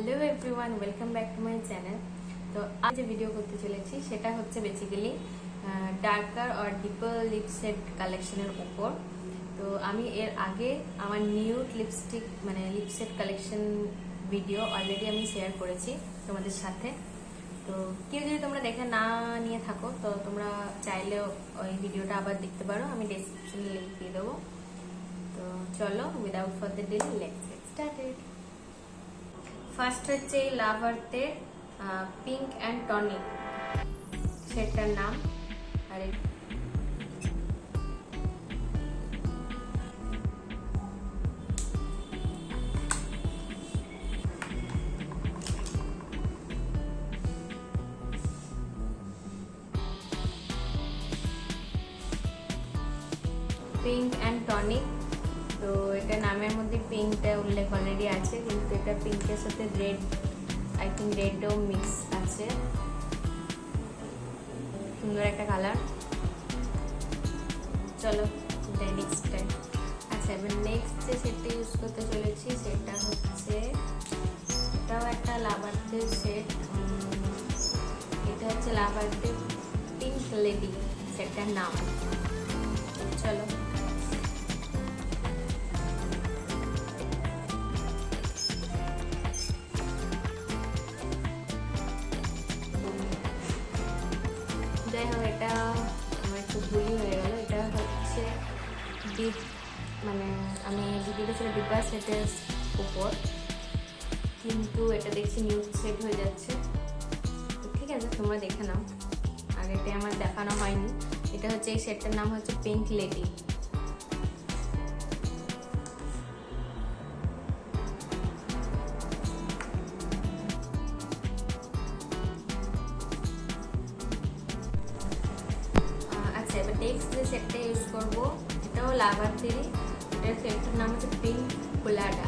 Hello everyone, welcome back to my channel. তো আজ যে ভিডিও করতে চলেছি সেটা হচ্ছে বেসিক্যালি ডার্কার আর ডিপার লিপসেট কালেকশনের উপর। তো আমি এর আগে আমার নিউড লিপস্টিক মানে লিপসেট কালেকশন ভিডিও অলরেডি আমি শেয়ার করেছি তোমাদের সাথে। তো কেউ যদি তোমরা দেখে না নিয়ে থাকো তো তোমরা চাইলেও ওই ভিডিওটা আবার দেখতে পারো, আমি ডেসক্রিপশনে লিঙ্ক দিয়ে দেবো। তো চলো, without further delay let's get started. First হচ্ছে এই লাভ আর্থের পিঙ্ক অ্যান্ড টনিক সেটার নাম। আর পিঙ্ক অ্যান্ড টনিক, তো এটা নামের মধ্যে পিঙ্কটা উল্লেখ অলরেডি আছে, কিন্তু এটা পিঙ্কের সাথে রেড, আই থিঙ্ক রেডও মিক্স আছে। সুন্দর একটা কালার। চলো নেক্সট টাইম। আচ্ছা, এবার নেক্সট যে সেটটা ইউজ করতে চলেছি সেটা হচ্ছে, এটাও একটা লাভ আর্থের সেট। এটা হচ্ছে লাভ আর্থের পিঙ্ক লেডি সেটটার নাম। চলো যাই হোক, এটা আমার একটু ভুলই হয়ে গেল। এটা হচ্ছে ডিপ, মানে আমি ভিডিওটা ছিল ডিপার সেটের উপর, কিন্তু এটা দেখছি নিউড সেট হয়ে যাচ্ছে। তো ঠিক আছে, তোমরা দেখে নাও, আগেটা আমার দেখানো হয়নি। এটা হচ্ছে এই সেটটার নাম হচ্ছে পিঙ্ক লেডি। এবার নেক্সট যে সেটটা ইউজ করবো এটাও লাভ আর্থেরই। এটার সেটটার নাম হচ্ছে pink colada.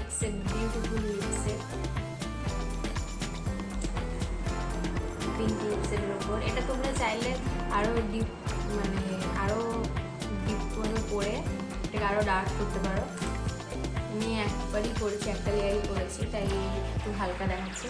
It's a beautiful lipstick, pink লিপসেটের উপর। এটা তোমরা চাইলে আরও ডিপ, মানে আরও ডিপ করে এটাকে আরও ডার্ক করতে পারো। আমি একবারই করেছি, একটা লেয়ারই করেছি, তাই একটু হালকা দেখাচ্ছে।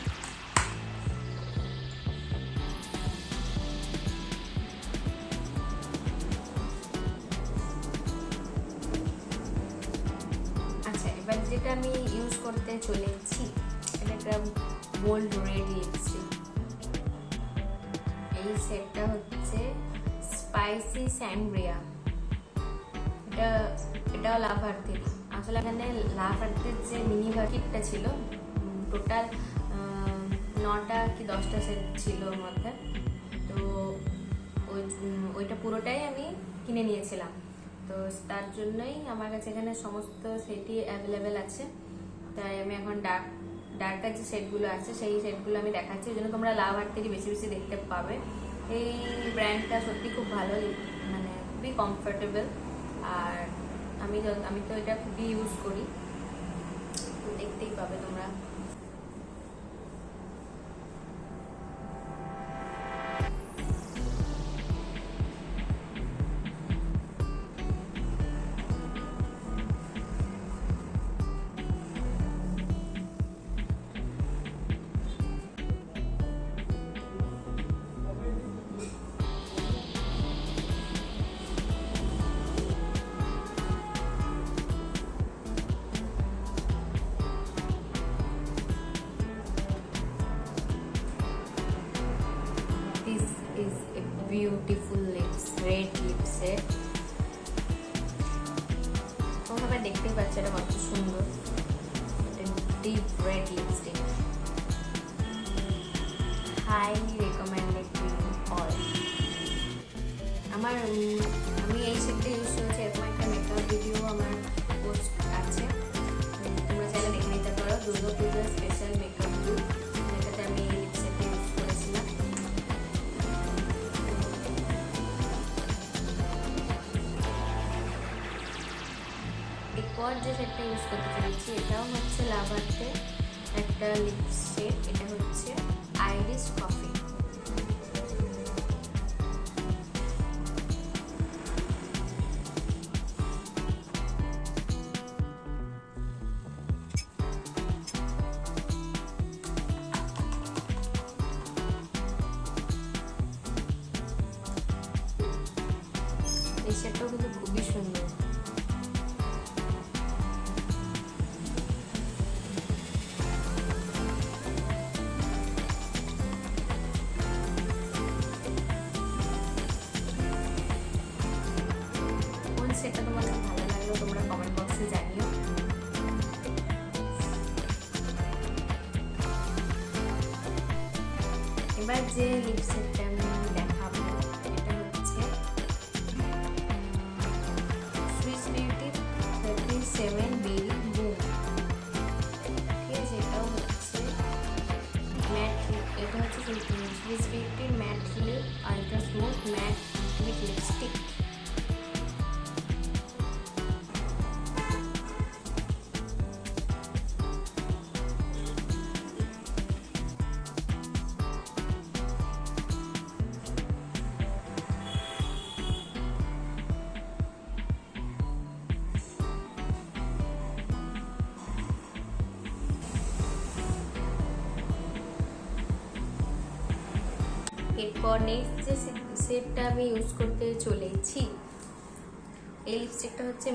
আচ্ছা, এবার যেটা আমি ইউজ করতে চলেছি এটা একটা বোল্ড রেড লিপস্টিক। এই সেটটা হচ্ছে স্পাইসি স্যাংগ্রিয়া। এটাও লাভ আর্থের। আসলে এখানে লাভ আর্থের যে মিনি বাকেটটা ছিল, টোটাল 9টা কি 10টা সেট ছিল ওর মধ্যে। তো ওইটা পুরোটাই আমি কিনে নিয়েছিলাম। তো তার জন্যই আমার কাছে এখানে সমস্ত সেটই অ্যাভেলেবেল আছে। তাই আমি এখন ডার্কার যে সেটগুলো আছে সেই সেটগুলো আমি দেখাচ্ছি, ওই জন্য তোমরা লাভ আর্থেরই বেশি বেশি দেখতে পাবে। এই ব্র্যান্ডটা সত্যি খুব ভালো, মানে খুবই কমফোর্টেবল। আর আমি তো এটা খুবই ইউজ করি, দেখতেই পাবে তোমরা। This is a beautiful red lipstick. তোমরা দেখতেই পাচ্ছ এটা কত সুন্দর। এটা deep red lipstick, highly recommended to all. আমি এই সেটটা ইউজ করেছি, এরকম একটা মেকআপ ভিডিও আমার পোস্ট আছে, তোমরা চাইলে দেখে নিতে পারো। দুর্গা পূজার স্পেশাল মেকআপ লুক, যেটাতে আমি এই লিপস্টিকটা ইউজ করেছিলাম। এরপর যে যে সেটটা ইউজ করতে চলেছি এটাও হচ্ছে লাভার্থে একটা লিপ সেট। এটা হচ্ছে আইরিস কফি। এই সেটটাও কিন্তু খুবই সুন্দর। সেটা তোমাদের ভালো লাগলো তোমরা কমেন্ট বক্সে জানিও। এবার যে লিপস্টিকটা আমি দেখাবো এটা হচ্ছে সুইস বিউটি 37 বেরি বুম। ঠিক আছে, এটাও হচ্ছে ম্যাট, এটা হচ্ছে সুইস বিউটির matte lip ultra smooth matte lip lipstick. এরপর নেক্সট যে সেটটা আমি ইউজ করতে চলেছি এই লিপস্টিকটা হচ্ছে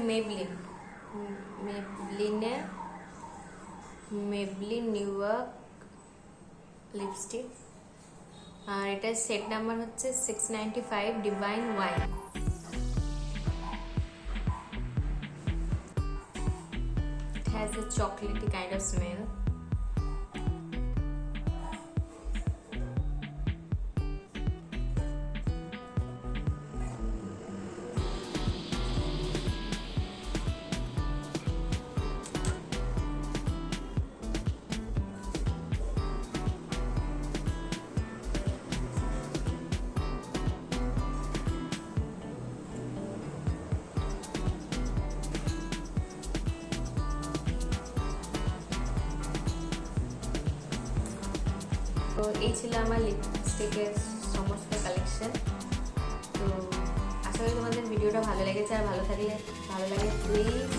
মেবলিন নিউ ইয়র্ক লিপস্টিক। আর এটা সেট নাম্বার হচ্ছে 695 divine wine. It has a chocolatey kind of smell. তো এই ছিল আমার লিপস্টিকের সমস্ত কালেকশন। তো আশা করি তোমাদের ভিডিওটা ভালো লেগেছে, আর ভালো লাগে প্লিজ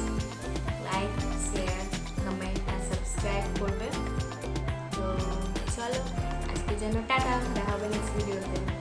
লাইক শেয়ার কমেন্ট আর সাবস্ক্রাইব করবে। তো চলো আজকের জন্য টাটা, দেখা হবে নেক্সট ভিডিওতে।